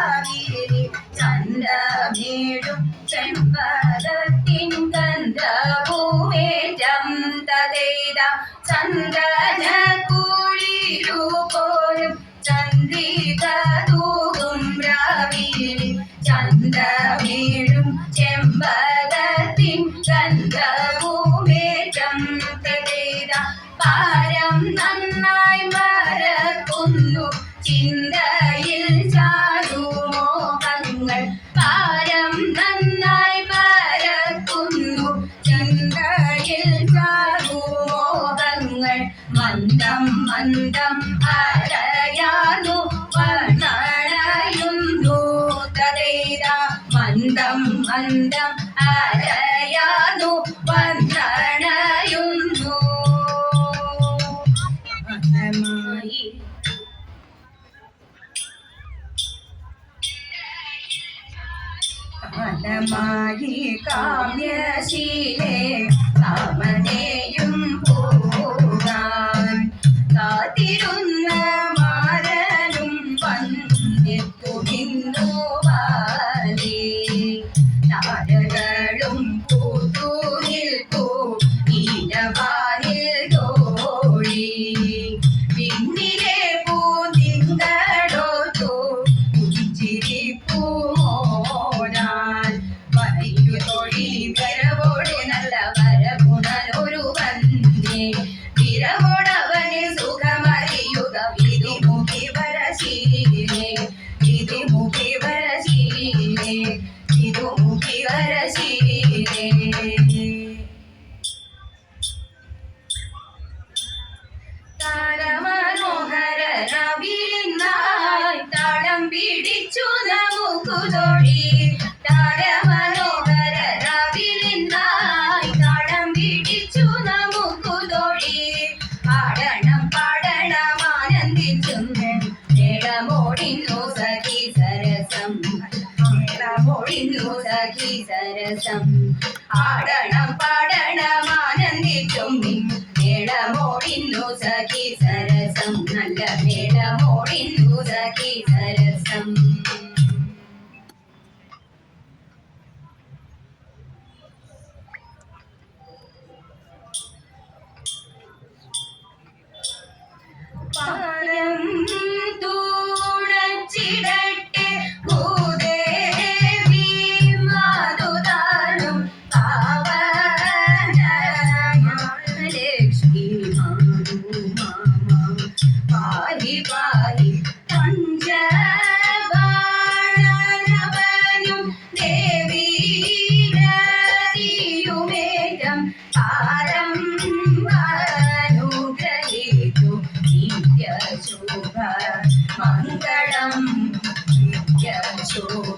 കാവേരി ചന്ദ്രമേഴും ചെമ്പകത്തിൻ ഗന്ധഭൂമേറ്റം തതേത ചന്ദ്രന കുളിരു പോലും ചന്ദ്രിക തൂകും രാവിലെ ചന്ദ്രമേഴും ചെമ്പകത്തിൻ ഗന്ധഭൂമേറ്റം തതേത പാരം നന്നായി മറക്കുന്നു ചിന്തയിൽ ചാരുമോഹങ്ങൾ പാരം നന്നായി മറക്കുന്നു ചിന്തയിൽ ചാരുമോഹങ്ങൾ മന്ദം മന്ദം അരയാനു വണയുന്നു തതേത മന്ദം മന്ദം അരയാനു വണയുന്നു മനമായി കാമ്യശീലേ കാമനേയും പോകാൻ കാത്തിരുന്ന മാരനും വന്നെത്തു നിന്നു വാലേ താരകളും പൂത്തു നിൽക്കൂ ഈരവാനിൽ തോഴി പിന്നിലെ പൂതിങ്കളോത്തു ചിരിപ്പൂ തൊഴി വരവോടെ നല്ല വരഗുണനൊരു വന്ദേ വിരവോടവനെ സുഖമറിയുക വിധിമുഖി വരശീലേ വിധിമുഖി വരശീലേ വിധുമുഖി വരശീലേ താരമനോഹര രവിനായി താളം പിടിച്ചു നമുക്കു തൊഴി താരമനോഹര രവിനായി താളം പിടിച്ചു നമുക്കു തൊഴി പാടണം പാടണം ആനന്ദിച്ചും മേളമോടിന്നു സഖി സരസം മേളമോടിന്നു സഖി സരസം ആടണം പാടണം ആനന്ദിച്ചും മേളമോടിന്നു സഖി സരസം നല്ല മേളമോടിന്നു സഖി സരസം പാരം തൂണച്ചിടട്ടെ ഭൂദേവി മാതുതാനും ലക്ഷ്മി പാരി പാരി പഞ്ചവാണനവനും ദേവീരതിയുമേറ്റം പാരം അനുഗ്രഹിച്ചു നിത്യശുഭ മംഗളം നിത്യശുഭ